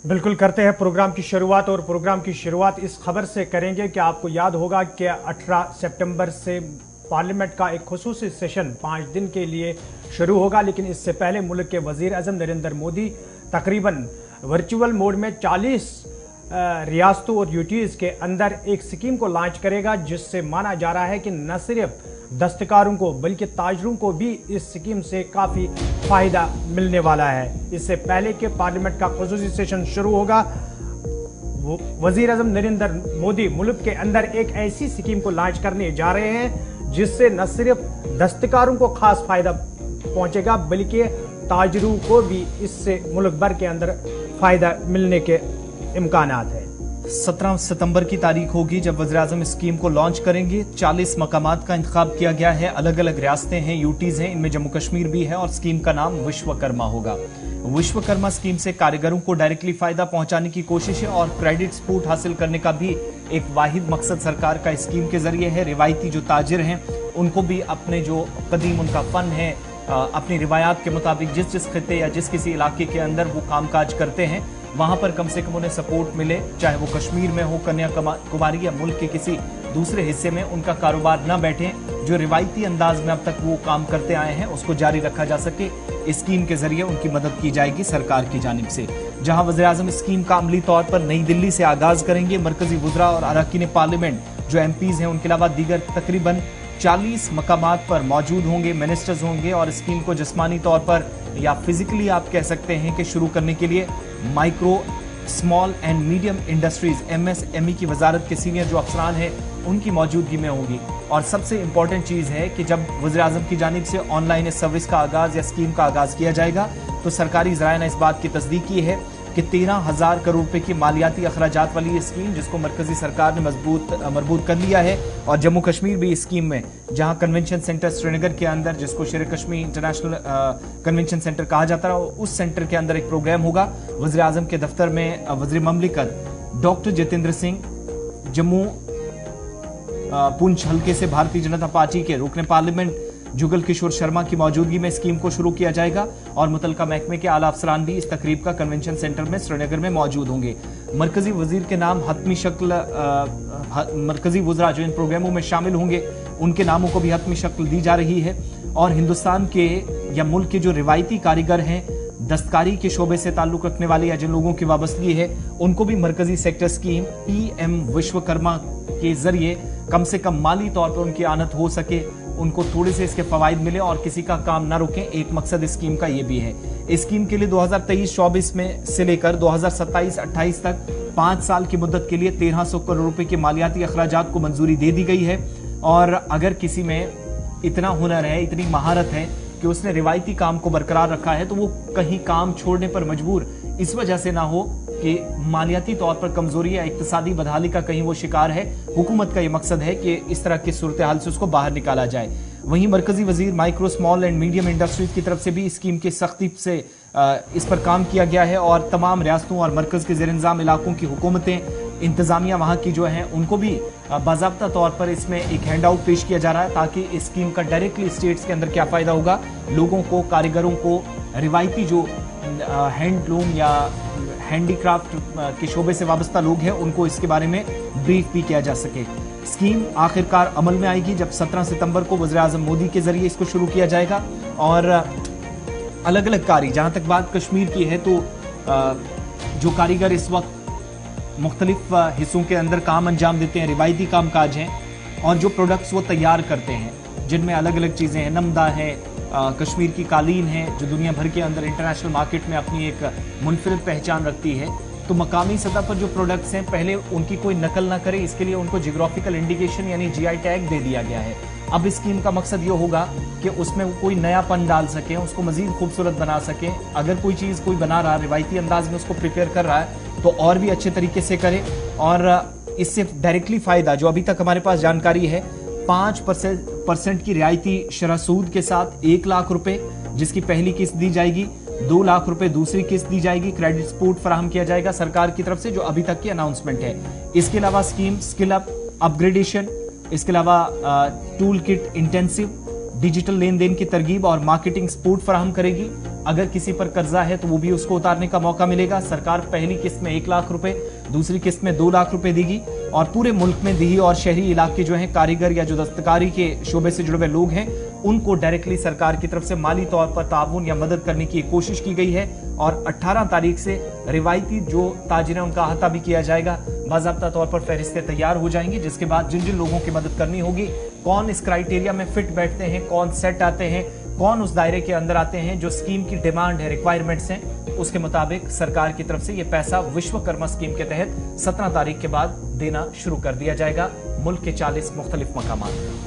बिल्कुल करते हैं प्रोग्राम की शुरुआत, और प्रोग्राम की शुरुआत इस खबर से करेंगे कि आपको याद होगा कि 18 सितंबर से पार्लियामेंट का एक खुसूसी सेशन 5 दिन के लिए शुरू होगा। लेकिन इससे पहले मुल्क के वजीर आज़म नरेंद्र मोदी तकरीबन वर्चुअल मोड में 40 रियासतों और यूटीज़ के अंदर एक स्कीम को लॉन्च करेगा, जिससे माना जा रहा है कि न सिर्फ दस्तकारों को बल्कि ताजरों को भी इस स्कीम से काफ़ी फ़ायदा मिलने वाला है। इससे पहले कि पार्लियामेंट का खुसूसी सेशन शुरू होगा, वज़ीर आज़म नरेंद्र मोदी मुल्क के अंदर एक ऐसी स्कीम को लॉन्च करने जा रहे हैं जिससे न सिर्फ दस्तकारों को खास फ़ायदा पहुंचेगा बल्कि ताजरों को भी इससे मुल्क भर के अंदर फ़ायदा मिलने के इम्कानात है। 17 सितंबर की तारीख होगी जब वज़ीर-ए-आज़म इस स्कीम को लॉन्च करेंगे। 40 मकामात का इंतखाब किया गया है, अलग अलग रियासतें हैं, यूटीज़ हैं, इनमें जम्मू कश्मीर भी है, और स्कीम का नाम विश्वकर्मा होगा। विश्वकर्मा स्कीम से कारीगरों को डायरेक्टली फायदा पहुंचाने की कोशिश है और क्रेडिट सपोर्ट हासिल करने का भी एक वाहिद मकसद सरकार का स्कीम के जरिए है। रिवायती जो ताजिर हैं उनको भी अपने जो कदीम उनका फन है, अपनी रिवायात के मुताबिक जिस जिस खिते या जिस किसी इलाके के अंदर वो कामकाज करते हैं वहां पर कम से कम उन्हें सपोर्ट मिले, चाहे वो कश्मीर में हो, कन्याकुमारी या मुल्क के किसी दूसरे हिस्से में उनका कारोबार न बैठे, जो रिवायती अंदाज में अब तक वो काम करते आए हैं उसको जारी रखा जा सके। इस स्कीम के जरिए उनकी मदद की जाएगी सरकार की जानिब से। जहां वज़ीर-ए-आज़म इस स्कीम का अमली तौर पर नई दिल्ली से आगाज करेंगे, मरकजी वुज़रा और अरकान पार्लियामेंट जो एमपीज हैं उनके अलावा दीगर तकरीबन 40 मकामात पर मौजूद होंगे, मिनिस्टर्स होंगे, और स्कीम को जिस्मानी तौर पर या फिजिकली आप कह सकते हैं कि शुरू करने के लिए micro small and medium industries MSME की वजारत के सीनियर जो अफसरान हैं उनकी मौजूदगी में होंगी। और सबसे इंपॉर्टेंट चीज़ है कि जब वज़ीर-ए-आज़म की जानिब से ऑनलाइन इस सर्विस का आगाज़ या स्कीम का आगाज़ किया जाएगा तो सरकारी ज़राए ने इस बात की तस्दीक की है कि 13,000 करोड़ रुपए की मालियाती अखराजात वाली ये स्कीम, जिसको मरकजी सरकार ने मरबूत कर लिया है, और जम्मू कश्मीर भी इस स्कीम में, जहां कन्वेंशन सेंटर श्रीनगर के अंदर, जिसको शेर कश्मीर इंटरनेशनल कन्वेंशन सेंटर कहा जाता है, उस सेंटर के अंदर एक प्रोग्राम होगा। वज़ीर आज़म के दफ्तर में वज़ीर ममलिकत डॉक्टर जितेंद्र सिंह, जम्मू पुंछ हल्के से भारतीय जनता पार्टी के रुकने पार्लियामेंट जुगल किशोर शर्मा की मौजूदगी में स्कीम को शुरू किया जाएगा, और मुतलका महकमे के आला अफसरान भी इस तकरीब का कन्वेंशन सेंटर में श्रीनगर में मौजूद होंगे। मरकजी वजीर के नाम हतमी शक्ल, मरकजी वज़रा जो इन प्रोग्रामों में शामिल होंगे उनके नामों को भी हतमी शक्ल दी जा रही है। और हिंदुस्तान के या मुल्क के जो रिवायती कारीगर हैं, दस्तकारी के शोबे से ताल्लुक रखने वाले या जिन लोगों की वाबस्तगी है, उनको भी मरकजी सेक्टर स्कीम PM विश्वकर्मा के जरिए कम से कम माली तौर पर उनकी आनत हो सके, उनको थोड़े से इसके फवाइद मिले और किसी का काम ना रुके। एक मकसद इस स्कीम का ये भी है। इस स्कीम के लिए 2023-24 में से लेकर 2027-28 तक 5 साल की मुद्दत के लिए 1300 करोड़ रुपए के मालियाती अखराजात को मंजूरी दे दी गई है। और अगर किसी में इतना हुनर है, इतनी महारत है कि उसने रिवायती काम को बरकरार रखा है, तो वो कहीं काम छोड़ने पर मजबूर इस वजह से ना हो कि मालियाती तौर पर कमजोरी या इक्तिसादी बदहाली का कहीं वो शिकार है। हुकूमत का ये मकसद है कि इस तरह की सूरत हाल से उसको बाहर निकाला जाए। वहीं मरकजी वजीर micro small and medium industries की तरफ से भी स्कीम की सख्ती से इस पर काम किया गया है, और तमाम रियासतों और मरकज के ज़ेर इंतज़ाम इलाकों की हुकूमतें, इंतजामिया वहाँ की जो हैं, उनको भी बाज़ाब्ता तौर पर इसमें एक हैंड आउट पेश किया जा रहा है, ताकि इस स्कीम का डायरेक्टली स्टेट्स के अंदर क्या फ़ायदा होगा, लोगों को, कारीगरों को, रिवायती जो हैंडलूम या हैंडीक्राफ्ट के शोबे से वाबस्ता लोग हैं, उनको इसके बारे में ब्रीफ भी किया जा सके। स्कीम आखिरकार अमल में आएगी जब 17 सितंबर को वज़ीर-ए-आज़म मोदी के जरिए इसको शुरू किया जाएगा। और अलग अलग कारी, जहाँ तक बात कश्मीर की है, तो जो कारीगर इस वक्त मुख्तलिफ हिस्सों के अंदर काम अंजाम देते हैं, रिवायती काम काज हैं, और जो प्रोडक्ट्स वो तैयार करते हैं जिनमें अलग अलग चीज़ें हैं, नमदा है, कश्मीर की कालीन है, जो दुनिया भर के अंदर इंटरनेशनल मार्केट में अपनी एक मुनफरिद पहचान रखती है, तो मकामी सतह पर जो प्रोडक्ट्स हैं पहले उनकी कोई नकल ना करे, इसके लिए उनको जियोग्राफिकल इंडिकेशन यानी GI टैग दे दिया गया है। अब इस स्कीम का मकसद ये होगा कि उसमें वो कोई नयापन डाल सके, उसको मजीद खूबसूरत बना सके। अगर कोई चीज़ कोई बना रहा है, रिवायती अंदाज में उसको प्रिपेयर कर रहा है, तो और भी अच्छे तरीके से करे। और इससे डायरेक्टली फ़ायदा, जो अभी तक हमारे पास जानकारी है, 5% की रियायती शरह सूद के साथ 1 लाख रुपए जिसकी पहली किस्त दी जाएगी, 2 लाख रुपए दूसरी किस्त दी जाएगी, क्रेडिट सपोर्ट फराहम किया जाएगा सरकार की तरफ से, जो अभी तक की अनाउंसमेंट है। इसके अलावा स्कीम स्किल अप, अपग्रेडेशन, इसके अलावा टूल किट इंटेंसिव, डिजिटल लेन देन की तरगीब और मार्केटिंग सपोर्ट फराहम करेगी। अगर किसी पर कर्जा है तो वो भी उसको उतारने का मौका मिलेगा। सरकार पहली किस्त में 1 लाख रुपए, दूसरी किस्त में 2 लाख रुपए देगी और पूरे मुल्क में देही और शहरी इलाके जो हैं कारीगर या जो दस्तकारी के शोबे से जुड़े हुए लोग हैं उनको डायरेक्टली सरकार की तरफ से माली तौर पर ताउन या मदद करने की कोशिश की गई है। और 18 तारीख से रिवायती जो ताजिर हैं उनका अहाता भी किया जाएगा। बाज़ाब्ता तौर पर फहरिस्तें तैयार हो जाएंगी, जिसके बाद जिन जिन लोगों की मदद करनी होगी, कौन इस क्राइटेरिया में फिट बैठते हैं, कौन सेट आते हैं, कौन उस दायरे के अंदर आते हैं जो स्कीम की डिमांड है, रिक्वायरमेंट्स हैं, उसके मुताबिक सरकार की तरफ से ये पैसा विश्वकर्मा स्कीम के तहत 17 तारीख के बाद देना शुरू कर दिया जाएगा मुल्क के 40 मुख्तलिफ मकामात।